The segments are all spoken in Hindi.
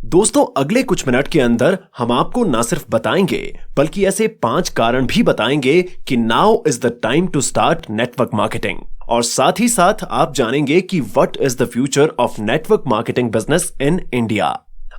दोस्तों, अगले कुछ मिनट के अंदर हम आपको ना सिर्फ बताएंगे बल्कि ऐसे 5 कारण भी बताएंगे कि now is the time to start network marketing. और साथ ही साथ आप जानेंगे कि what is the future of network marketing business in India.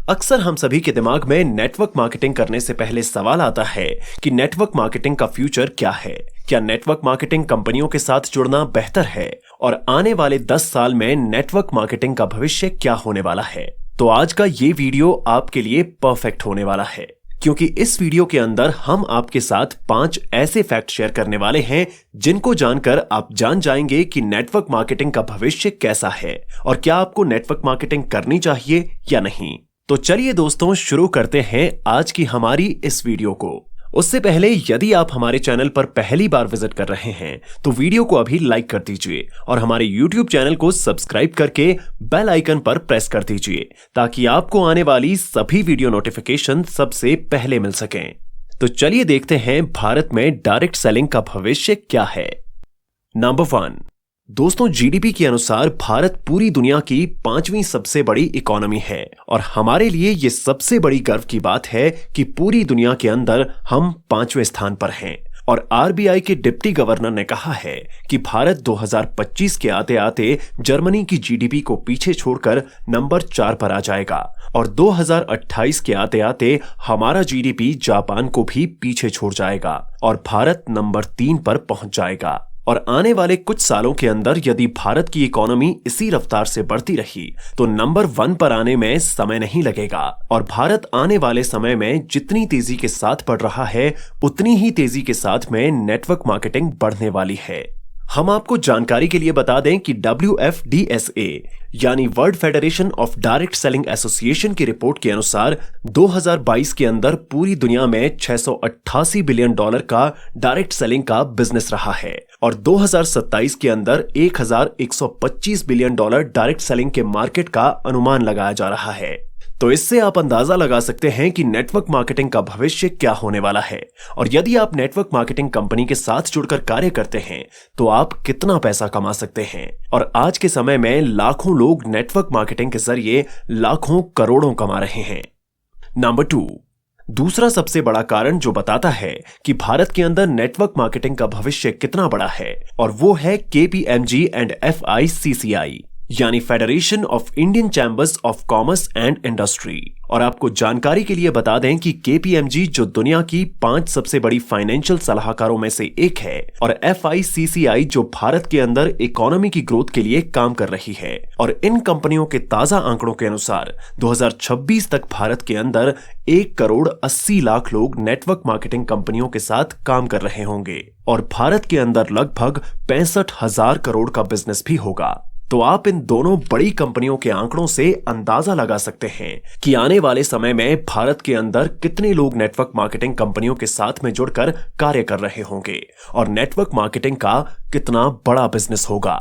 अक्सर हम सभी के दिमाग में नेटवर्क मार्केटिंग करने से पहले सवाल आता है कि नेटवर्क मार्केटिंग का फ्यूचर क्या है। क्या नेटवर्क मार्केटिंग कंपनियों के साथ जुड़ना बेहतर है और आने वाले 10 साल में नेटवर्क मार्केटिंग का भविष्य क्या होने वाला है। तो आज का ये वीडियो आपके लिए परफेक्ट होने वाला है, क्योंकि इस वीडियो के अंदर हम आपके साथ 5 ऐसे फैक्ट शेयर करने वाले हैं जिनको जानकर आप जान जाएंगे कि नेटवर्क मार्केटिंग का भविष्य कैसा है और क्या आपको नेटवर्क मार्केटिंग करनी चाहिए या नहीं। तो चलिए दोस्तों, शुरू करते हैं आज की हमारी इस वीडियो को। उससे पहले यदि आप हमारे चैनल पर पहली बार विजिट कर रहे हैं तो वीडियो को अभी लाइक कर दीजिए और हमारे YouTube चैनल को सब्सक्राइब करके बेल आइकन पर प्रेस कर दीजिए ताकि आपको आने वाली सभी वीडियो नोटिफिकेशन सबसे पहले मिल सकें। तो चलिए देखते हैं भारत में डायरेक्ट सेलिंग का भविष्य क्या है। नंबर 1, दोस्तों, जीडीपी के अनुसार भारत पूरी दुनिया की 5वीं सबसे बड़ी इकोनॉमी है और हमारे लिए ये सबसे बड़ी गर्व की बात है कि पूरी दुनिया के अंदर हम 5वें स्थान पर हैं। और आरबीआई के डिप्टी गवर्नर ने कहा है कि भारत 2025 के आते आते जर्मनी की जीडीपी को पीछे छोड़कर नंबर 4 पर आ जाएगा और 2028 के आते आते हमारा जीडीपी जापान को भी पीछे छोड़ जाएगा और भारत नंबर 3 पर पहुंच जाएगा। और आने वाले कुछ सालों के अंदर यदि भारत की इकोनॉमी इसी रफ्तार से बढ़ती रही तो नंबर 1 पर आने में समय नहीं लगेगा और भारत आने वाले समय में जितनी तेजी के साथ बढ़ रहा है उतनी ही तेजी के साथ में नेटवर्क मार्केटिंग बढ़ने वाली है। हम आपको जानकारी के लिए बता दें कि WFDSA यानी world federation of direct selling association की रिपोर्ट के अनुसार 2022 के अंदर पूरी दुनिया में $688 बिलियन का डायरेक्ट सेलिंग का बिजनेस रहा है और 2027 के अंदर $1125 बिलियन डायरेक्ट सेलिंग के मार्केट का अनुमान लगाया जा रहा है। तो इससे आप अंदाजा लगा सकते हैं कि नेटवर्क मार्केटिंग का भविष्य क्या होने वाला है और यदि आप नेटवर्क मार्केटिंग कंपनी के साथ जुड़कर कार्य करते हैं तो आप कितना पैसा कमा सकते हैं। और आज के समय में लाखों लोग नेटवर्क मार्केटिंग के जरिए लाखों करोड़ों कमा रहे हैं। नंबर 2, दूसरा सबसे बड़ा कारण जो बताता है कि भारत के अंदर नेटवर्क मार्केटिंग का भविष्य कितना बड़ा है और वो है KPMG एंड FICCI यानी federation of Indian chambers of commerce and industry. और आपको जानकारी के लिए बता दें कि KPMG जो दुनिया की 5 सबसे बड़ी फाइनेंशियल सलाहकारों में से एक है और FICCI जो भारत के अंदर इकोनॉमी की ग्रोथ के लिए काम कर रही है। और इन कंपनियों के ताजा आंकड़ों के अनुसार 2026 तक भारत के अंदर 1,80,00,000 लोग नेटवर्क मार्केटिंग कंपनियों के साथ काम कर रहे होंगे और भारत के अंदर लगभग 65,000 करोड़ का बिजनेस भी होगा। तो आप इन दोनों बड़ी कंपनियों के आंकड़ों से अंदाजा लगा सकते हैं कि आने वाले समय में भारत के अंदर कितने लोग नेटवर्क मार्केटिंग कंपनियों के साथ में जुड़कर कार्य कर रहे होंगे और नेटवर्क मार्केटिंग का कितना बड़ा बिजनेस होगा।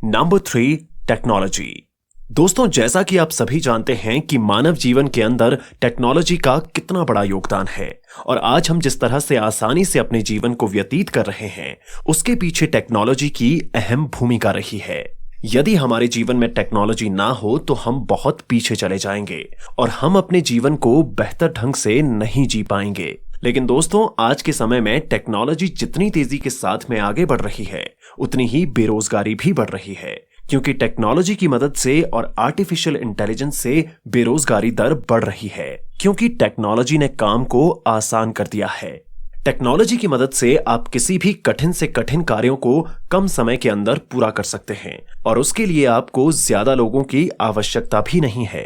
Number 3, technology. दोस्तों, जैसा कि आप सभी जानते हैं कि मानव जीवन के अंदर टेक्नोलॉजी का कितना बड़ा योगदान है और आज हम जिस तरह से आसानी से अपने जीवन को व्यतीत कर रहे हैं उसके पीछे टेक्नोलॉजी की अहम भूमिका रही है। यदि हमारे जीवन में टेक्नोलॉजी ना हो तो हम बहुत पीछे चले जाएंगे और हम अपने जीवन को बेहतर ढंग से नहीं जी पाएंगे। लेकिन दोस्तों, आज के समय में टेक्नोलॉजी जितनी तेजी के साथ में आगे बढ़ रही है उतनी ही बेरोजगारी भी बढ़ रही है, क्योंकि टेक्नोलॉजी की मदद से और आर्टिफिशियल इंटेलिजेंस से बेरोजगारी दर बढ़ रही है, क्योंकि टेक्नोलॉजी ने काम को आसान कर दिया है। टेक्नोलॉजी की मदद से आप किसी भी कठिन से कठिन कार्यों को कम समय के अंदर पूरा कर सकते हैं और उसके लिए आपको ज्यादा लोगों की आवश्यकता भी नहीं है।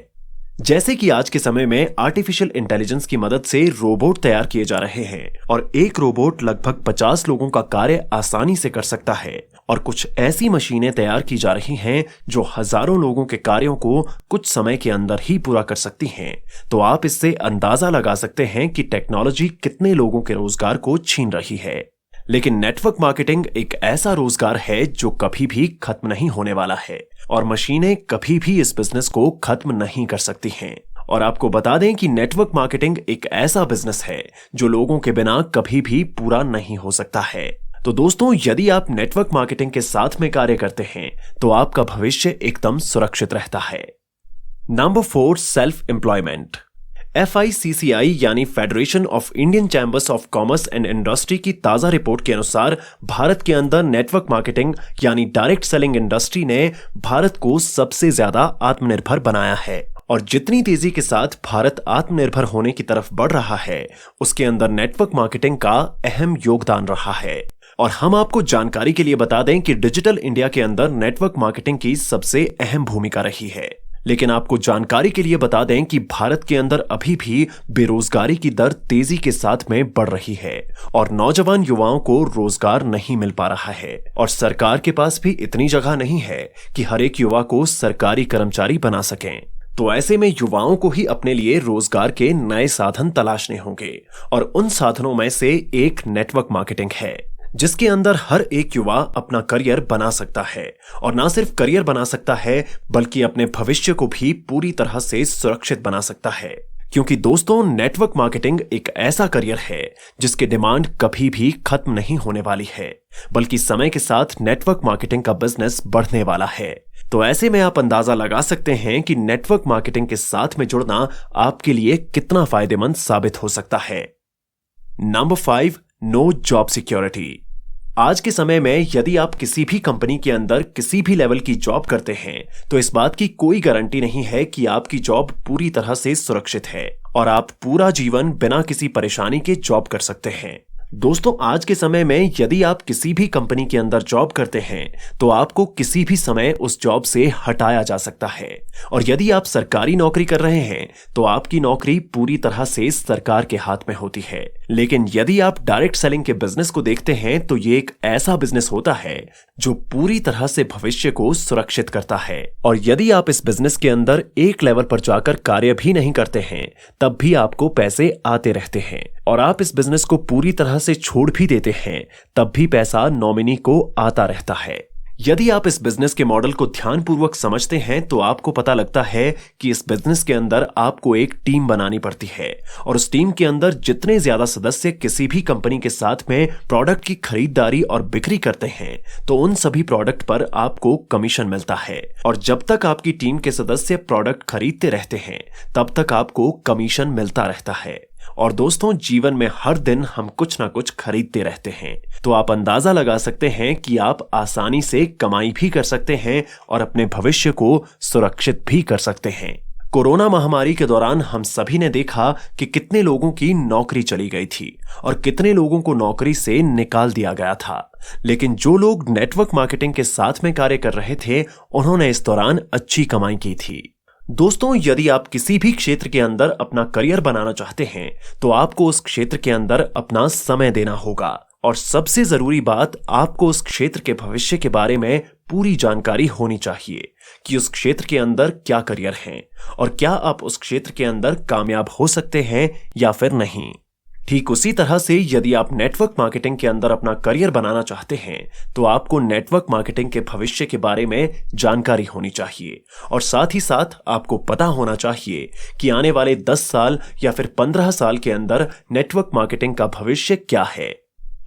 जैसे कि आज के समय में आर्टिफिशियल इंटेलिजेंस की मदद से रोबोट तैयार किए जा रहे हैं और एक रोबोट लगभग 50 लोगों का कार्य आसानी से कर सकता है और कुछ ऐसी मशीनें तैयार की जा रही हैं जो हजारों लोगों के कार्यों को कुछ समय के अंदर ही पूरा कर सकती हैं। तो आप इससे अंदाजा लगा सकते हैं कि टेक्नोलॉजी कितने लोगों के रोजगार को छीन रही है। लेकिन नेटवर्क मार्केटिंग एक ऐसा रोजगार है जो कभी भी खत्म नहीं होने वाला है और मशीनें कभी भी इस बिजनेस को खत्म नहीं कर सकती हैं। और आपको बता दें कि नेटवर्क मार्केटिंग एक ऐसा बिजनेस है जो लोगों के बिना कभी भी पूरा नहीं हो सकता है। तो दोस्तों, यदि आप नेटवर्क मार्केटिंग के साथ में कार्य करते हैं तो आपका भविष्य एकदम सुरक्षित रहता है। Number 4, self employment. FICCI यानी federation of Indian chambers of commerce and industry की ताजा रिपोर्ट के अनुसार भारत के अंदर नेटवर्क मार्केटिंग यानी डायरेक्ट सेलिंग इंडस्ट्री ने भारत को सबसे ज्यादा आत्मनिर्भर बनाया है। और जितनी तेजी के साथ भारत आत्मनिर्भर होने की तरफ बढ़ रहा है, उसके अंदर नेटवर्क मार्केटिंग का अहम योगदान रहा है। और हम आपको जानकारी के लिए बता दें कि डिजिटल इंडिया के अंदर नेटवर्क मार्केटिंग की सबसे अहम भूमिका रही है। लेकिन आपको जानकारी के लिए बता दें कि भारत के अंदर अभी भी बेरोजगारी की दर तेजी के साथ में बढ़ रही है और नौजवान युवाओं को रोजगार नहीं मिल पा रहा है। और सरकार के पास भी इतनी जगह नहीं है कि हर एक युवा को सरकारी कर्मचारी बना सकें। तो ऐसे में युवाओं को ही अपने लिए रोजगार के नए साधन तलाशने होंगे और उन साधनों में से एक नेटवर्क मार्केटिंग है, जिसके अंदर हर एक युवा अपना करियर बना सकता है। और ना सिर्फ करियर बना सकता है, बल्कि अपने भविष्य को भी पूरी तरह से सुरक्षित बना सकता है। क्योंकि दोस्तों, नेटवर्क मार्केटिंग एक ऐसा करियर है जिसकी डिमांड कभी भी खत्म नहीं होने वाली है, बल्कि समय के साथ नेटवर्क मार्केटिंग का बिजनेस बढ़ने वाला है। तो ऐसे में आप अंदाजा लगा सकते हैं कि नेटवर्क मार्केटिंग के साथ में जुड़ना आपके लिए कितना फायदेमंद साबित हो सकता है। Number 5, no job security. आज के समय में यदि आप किसी भी कंपनी के अंदर किसी भी लेवल की जॉब करते हैं, तो इस बात की कोई गारंटी नहीं है कि आपकी जॉब पूरी तरह से सुरक्षित है और आप पूरा जीवन बिना किसी परेशानी के जॉब कर सकते हैं। दोस्तों, आज के समय में यदि आप किसी भी कंपनी के अंदर जॉब करते हैं, तो आपको किसी भी समय उस जॉब से हटाया जा सकता है। और यदि आप सरकारी नौकरी कर रहे हैं, तो आपकी नौकरी पूरी तरह से सरकार के हाथ में होती है। लेकिन यदि आप डायरेक्ट सेलिंग के बिजनेस को देखते हैं, तो ये एक ऐसा बिजनेस होता है जो पूरी तरह से भविष्य को सुरक्षित करता है। और यदि आप इस बिजनेस के अंदर एक लेवल पर जाकर कार्य भी नहीं करते हैं, तब भी आपको पैसे आते रहते हैं। और आप इस बिजनेस को पूरी तरह से छोड़ भी देते हैं, तब भी पैसा नॉमिनी को आता रहता है। यदि आप इस बिजनेस के मॉडल को ध्यानपूर्वक समझते हैं, तो आपको पता लगता है कि इस बिजनेस के अंदर आपको एक टीम बनानी पड़ती है और उस टीम के अंदर जितने ज्यादा सदस्य किसी भी कंपनी के साथ में प्रोडक्ट की खरीदारी और बिक्री करते हैं, तो उन सभी प्रोडक्ट पर आपको कमीशन मिलता है। और जब तक आपकी टीम के सदस्य प्रोडक्ट खरीदते रहते हैं, तब तक आपको कमीशन मिलता रहता है। और दोस्तों, जीवन में हर दिन हम कुछ ना कुछ खरीदते रहते हैं, तो आप अंदाजा लगा सकते हैं कि आप आसानी से कमाई भी कर सकते हैं और अपने भविष्य को सुरक्षित भी कर सकते हैं। कोरोना महामारी के दौरान हम सभी ने देखा कि कितने लोगों की नौकरी चली गई थी और कितने लोगों को नौकरी से निकाल दिया गया था। लेकिन जो लोग नेटवर्क मार्केटिंग के साथ में कार्य कर रहे थे, उन्होंने इस दौरान अच्छी कमाई की थी। दोस्तों, यदि आप किसी भी क्षेत्र के अंदर अपना करियर बनाना चाहते हैं, तो आपको उस क्षेत्र के अंदर अपना समय देना होगा। और सबसे जरूरी बात, आपको उस क्षेत्र के भविष्य के बारे में पूरी जानकारी होनी चाहिए कि उस क्षेत्र के अंदर क्या करियर है और क्या आप उस क्षेत्र के अंदर कामयाब हो सकते हैं या फिर नहीं। ठीक उसी तरह से यदि आप नेटवर्क मार्केटिंग के अंदर अपना करियर बनाना चाहते हैं, तो आपको नेटवर्क मार्केटिंग के भविष्य के बारे में जानकारी होनी चाहिए और साथ ही साथ आपको पता होना चाहिए कि आने वाले 10 साल या फिर 15 साल के अंदर नेटवर्क मार्केटिंग का भविष्य क्या है।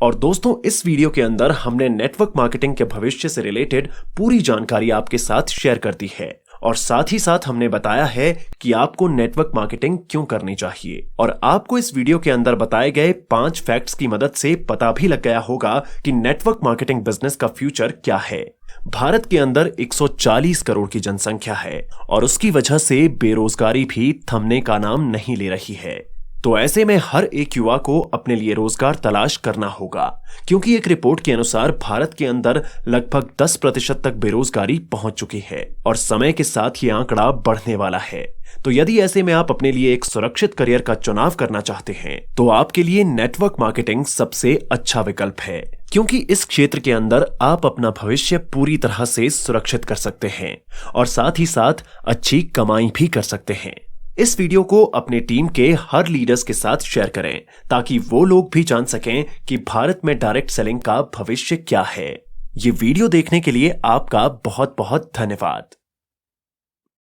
और दोस्तों, इस वीडियो के अंदर हमने नेटवर्क मार्केटिंग के भविष्य से रिलेटेड पूरी जानकारी आपके साथ शेयर कर दी है और साथ ही साथ हमने बताया है कि आपको नेटवर्क मार्केटिंग क्यों करनी चाहिए। और आपको इस वीडियो के अंदर बताए गए 5 फैक्ट्स की मदद से पता भी लग गया होगा कि नेटवर्क मार्केटिंग बिजनेस का फ्यूचर क्या है। भारत के अंदर 140 करोड़ की जनसंख्या है और उसकी वजह से बेरोजगारी भी थमने का नाम नहीं ले रही है। तो ऐसे में हर एक युवा को अपने लिए रोजगार तलाश करना होगा, क्योंकि एक रिपोर्ट के अनुसार भारत के अंदर लगभग 10% तक बेरोजगारी पहुंच चुकी है और समय के साथ ये आंकड़ा बढ़ने वाला है। तो यदि ऐसे में आप अपने लिए एक सुरक्षित करियर का चुनाव करना चाहते हैं, तो आपके लिए नेटवर्क मार्केटिंग सबसे अच्छा विकल्प है, क्योंकि इस क्षेत्र के अंदर आप अपना भविष्य पूरी तरह से सुरक्षित कर सकते हैं और साथ ही साथ अच्छी कमाई भी कर सकते हैं। इस वीडियो को अपने टीम के हर लीडर्स के साथ शेयर करें, ताकि वो लोग भी जान सकें कि भारत में डायरेक्ट सेलिंग का भविष्य क्या है। ये वीडियो देखने के लिए आपका बहुत बहुत धन्यवाद।